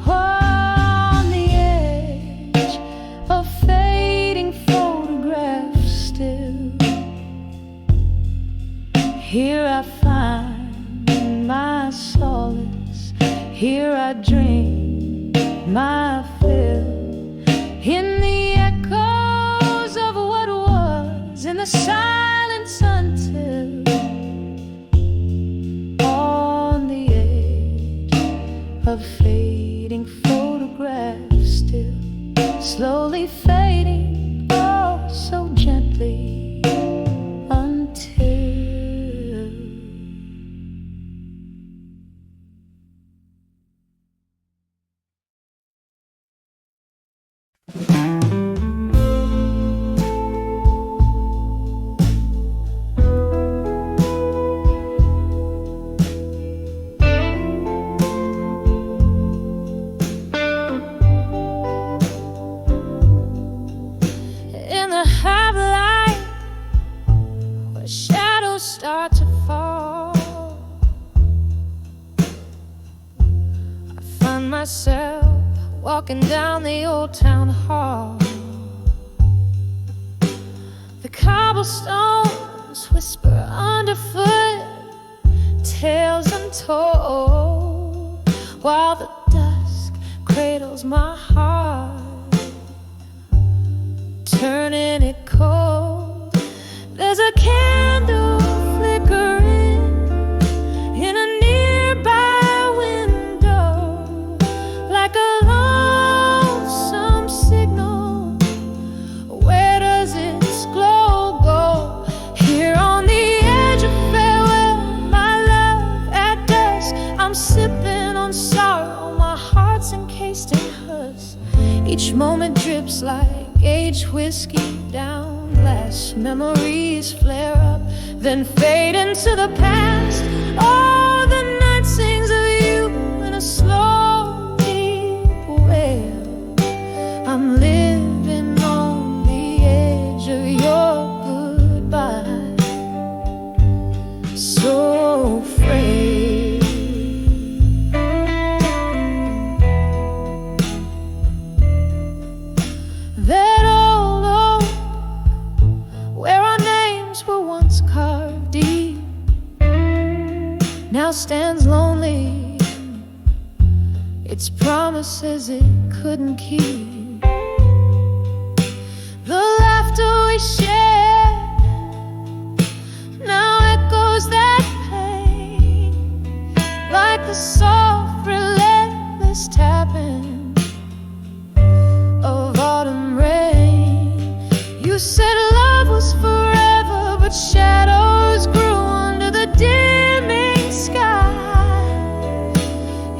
On the edge of fading photographs still, here I find my solace, here I drink my fill, in the echoes of what was, in the silence until, on the edge of fading photographs still, slowly fading, oh so gently, until. In the half light, where shadows start to fall, I find myself walking down the old town hall. The cobblestones whisper underfoot tales untold, while the dusk cradles my heart, turning it cold. There's a candle flickering in a nearby window, like a lonesome signal. Where does its glow go? Here on the edge of farewell, my love, at dusk I'm sipping on sorrow, my heart's encased in husk. Each moment drips like aged whiskey down glass. Memories flare up, then fade into the past. Oh, the night sings of you in a slow, deep wail. I'm living on the edge of your goodbye, so frail. That old oak, where our names were once carved deep, now stands lonely, its promises it couldn't keep. The laughter we shared now echoes that pain, like the soft, relentless tapping of autumn rain. You said love was forever, but shadows grew under the dimming sky.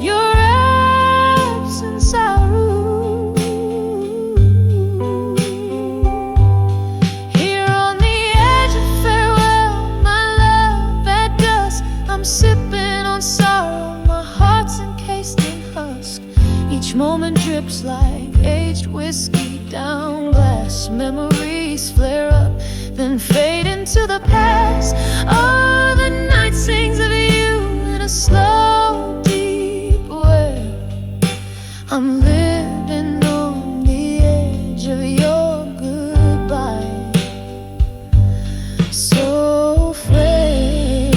Your absence I rue. Here on the edge of farewell, my love, at dusk I'm sipping on sorrow, my heart's encased in husk. Each moment drips like aged whiskey down glass. Memories flare up, then fade into the past. Oh, the night sings of you in a slow, deep way. I'm living on the edge of your goodbye, so frail.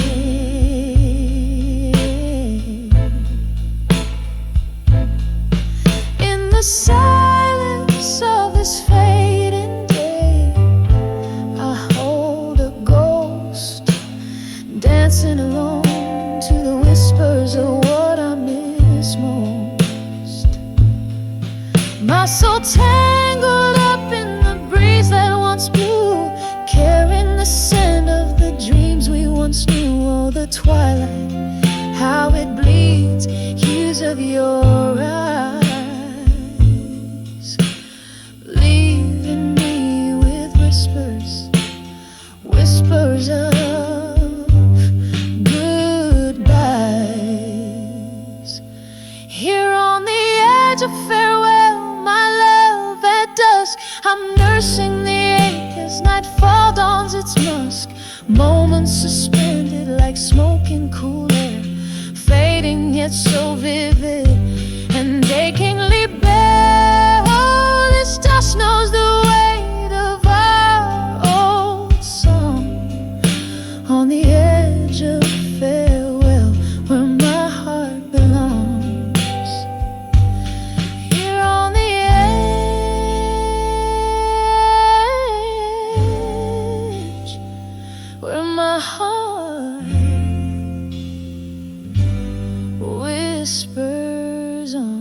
In the silence of this fading day, I hold a ghost, dancing alone to the whispers of what I miss most. My soul tangled up in the breeze that once blew, twilight, how it bleeds, hues of your eyes, leaving me with whispers, whispers of goodbyes. Here on the edge of farewell, my love, at dusk, I'm nursing the ache as nightfall dawns its musk. Moments suspended like smoke in cool air, fading yet so vivid and achingly bare. Oh, this dust knows the weight of our old song. On the edge of farewell, where my heart belongs. Here on the edge, where my heart whispers on.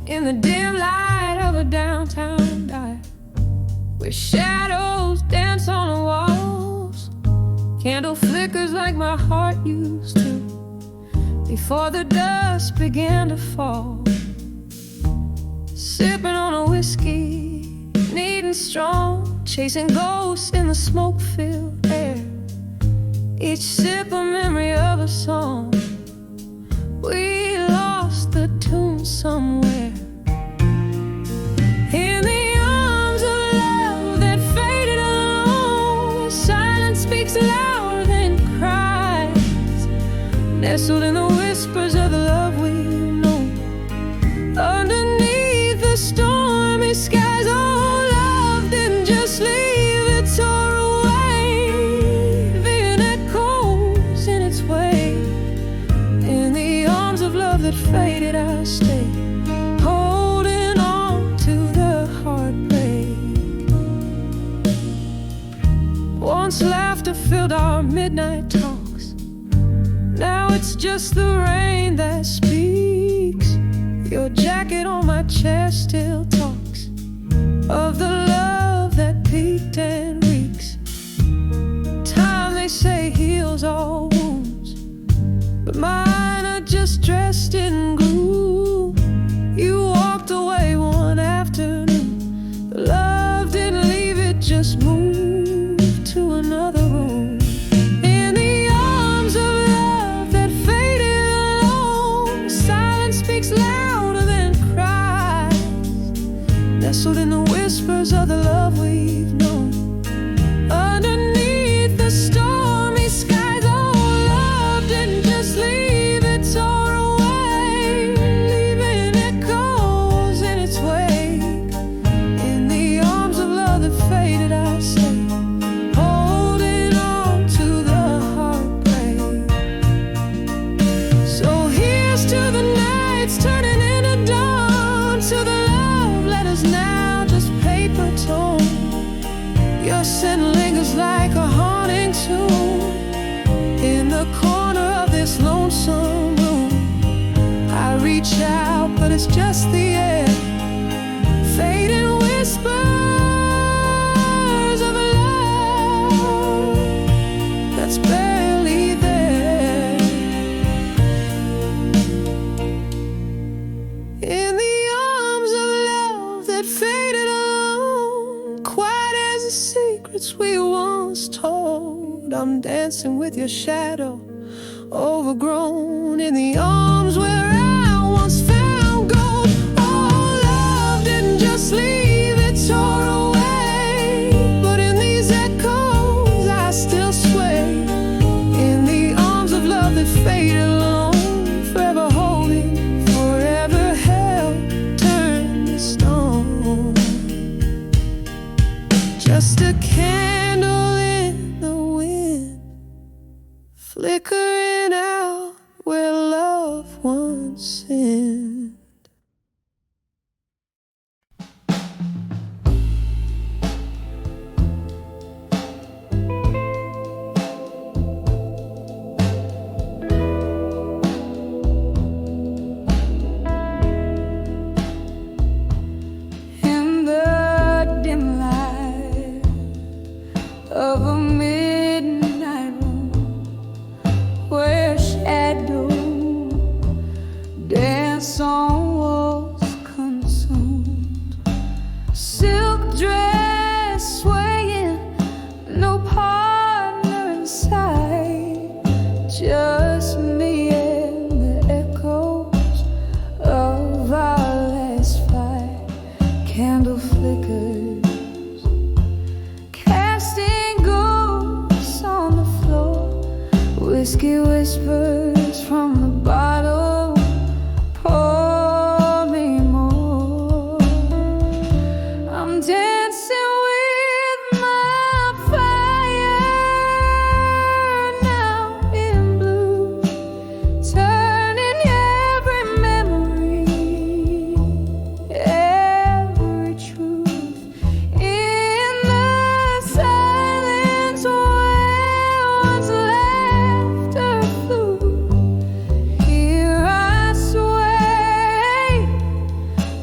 In the dim light of a downtown dive, where shadows dance on the walls, candle flickers like my heart used to, before the dust began to fall. Sipping on a whiskey, neat and strong, chasing ghosts in the smoke-filled air, each sip a memory of a song. We lost the tune somewhere. In the arms of love that faded alone, silence speaks louder than cries, nestled in the whispers of the love we've known. Underneath the stormy skies, oh, love didn't just leave, it tore away, leaving echoes in its wake. In the arms of love that faded, I stay, holding on to the heartbreak. Once laughter filled our midnight talks, now it's just the rain that speaks. Your jacket on my chest still talks of the love that peaked and reeks. Time, they say, heals all wounds, but mine are just dressed in gloom. You walked away one afternoon, but love didn't leave, it just moved to another room. In the arms of love that faded alone, silence speaks louder than cries, nestled in the whispers of the love we've known. Underneath the stormy skies, oh, love didn't just leave, it tore away, leaving echoes in its wake. In the arms of love that faded, I stay, holding on to the heartbreak. So here's to the nights turning into dawn, to the love letters now just paper torn. Your scent lingers like a haunting tune in the corner of this lonesome room. I reach out, but it's just the air, fading whispers of a love that's barely there. In the arms of love that faded alone, quiet as the secrets we once told, I'm dancing with your shadow, overgrown. In the arms where I once found gold, oh, love didn't just leave, it tore away, but in these echoes I still sway. In the arms of love that faded alone, forever holding, forever held, turned to stone. Just a candle in the wind, flickering out where love love once sinned. In the dim light of a midnight room where shadows dance on walls consumed, silk dress swaying, no partner in sight, just me and the echoes of our last fight. Candle flickers, casting ghosts on the floor, whiskey whispers from the bottle, pour me more. I'm dancing with my fire now in blue, turning every memory, every truth in the silence where once laughter flew. Here I sway,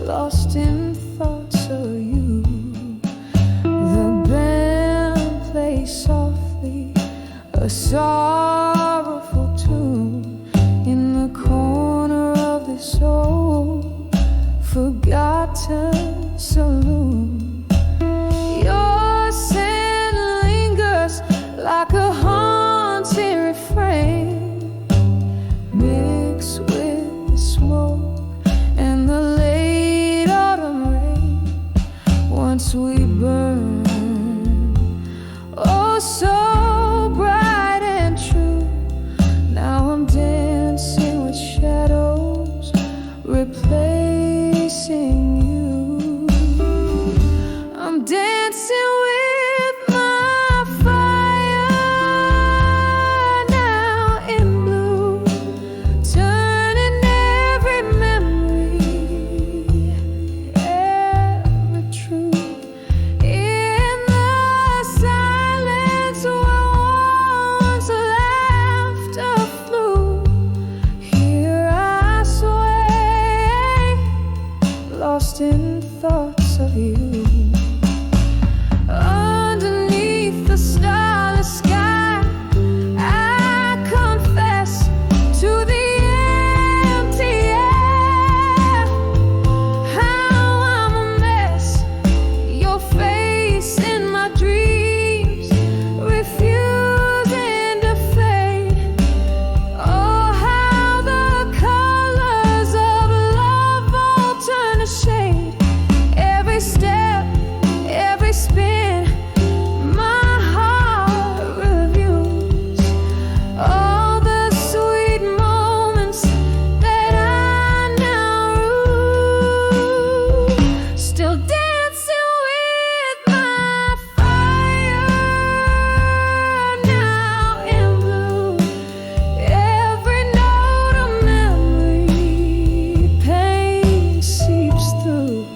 lost in thoughts of you. The band plays softly, a sorrowful tune in the corner of this old forgotten saloon. Your scent lingers like a haunting refrain, mixed with the smoke and the late autumn rain. Once we burn, oh so bright and true. Now I'm dancing with shadows, replacing you. I'm dancing with my fire now in blue, turning every memory, every truth in the silence where once laughter flew. Here I sway, lost in thoughts of you. Underneath the starless sky, I confess to the empty air how I'm a mess. Your face in my dreams, refusing to fade. Oh, how the colors of love all turn to shade. Every step, every spin, my heart reviews all the sweet moments that I now rue. Still dancing with my fire now in blue. Every note of memory, pain seeps through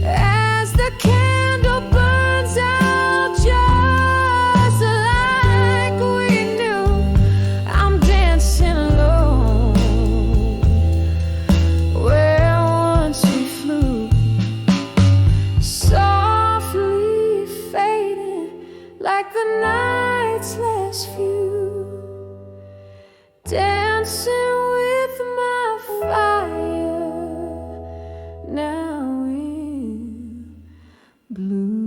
as the candle burns out just like we knew. I'm dancing alone where once we flew, softly fading like the night's last few. Dancing with my fire now in blue.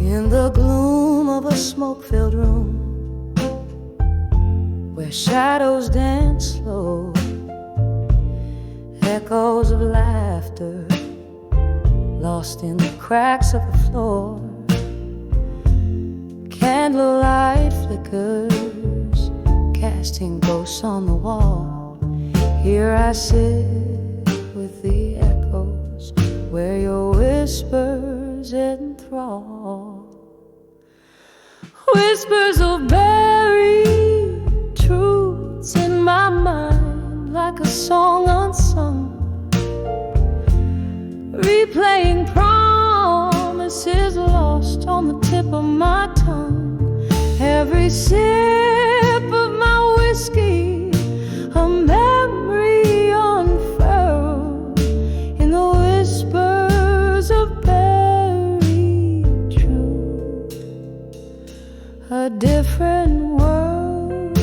In the gloom of a smoke-filled room where shadows dance slow, echoes of laughter lost in the cracks of the floor. candlelight flickers, casting ghosts on the wall. Here I sit with the echoes, where your whispers enthrall. Whispers of buried truths in my mind, like a song unsung, replaying promises lost on the tip of my tongue. Every sip of my whiskey, a memory unfurled in the whispers of buried truth. A different world.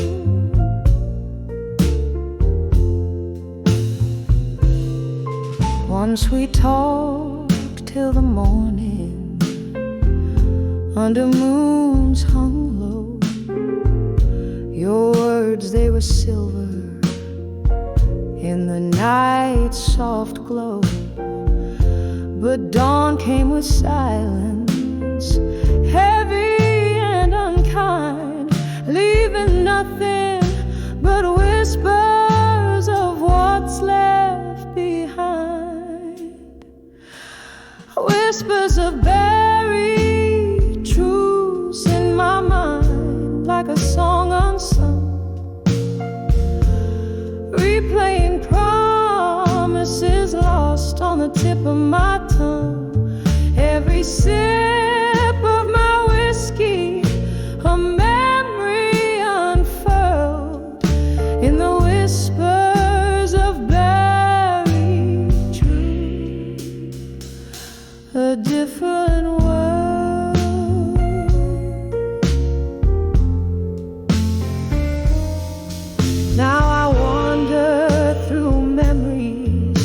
Once we talked till the morning, under moons hung low. Your words, they were silver in the night's soft glow. But dawn came with silence, heavy and unkind, leaving nothing but whispers of what's left behind. Whispers of buried truths in my mind, like a song unsung, replaying promises lost on the tip of my tongue. Every sip of my whiskey, a memory unfurled in the whispers of buried truth. A different world. Now I wander through memories,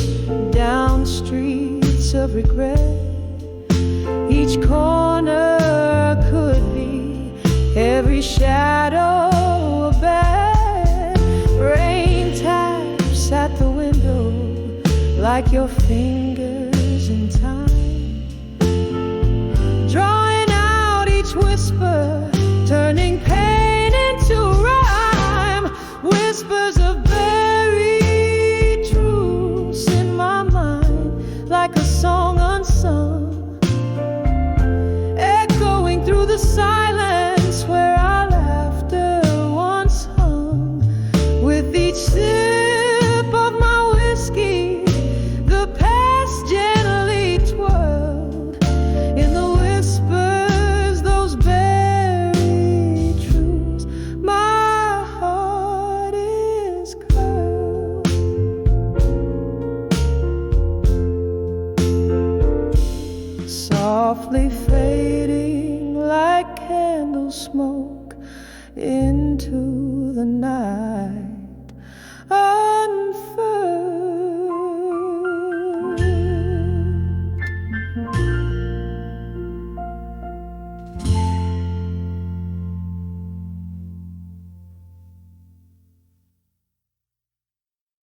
down streets of regret. Each corner could be, every shadow a bed. Rain taps at the window like your fingers in time, drawing out each whisper, turning pain into rhyme. Whispers of buried truths in my mind, like a song unsung, echoing through the silence where our laughter once hung. With each sip of my whiskey, the past gently twirled in the whispers, those buried truths. My heart is curled, softly fading like candle smoke into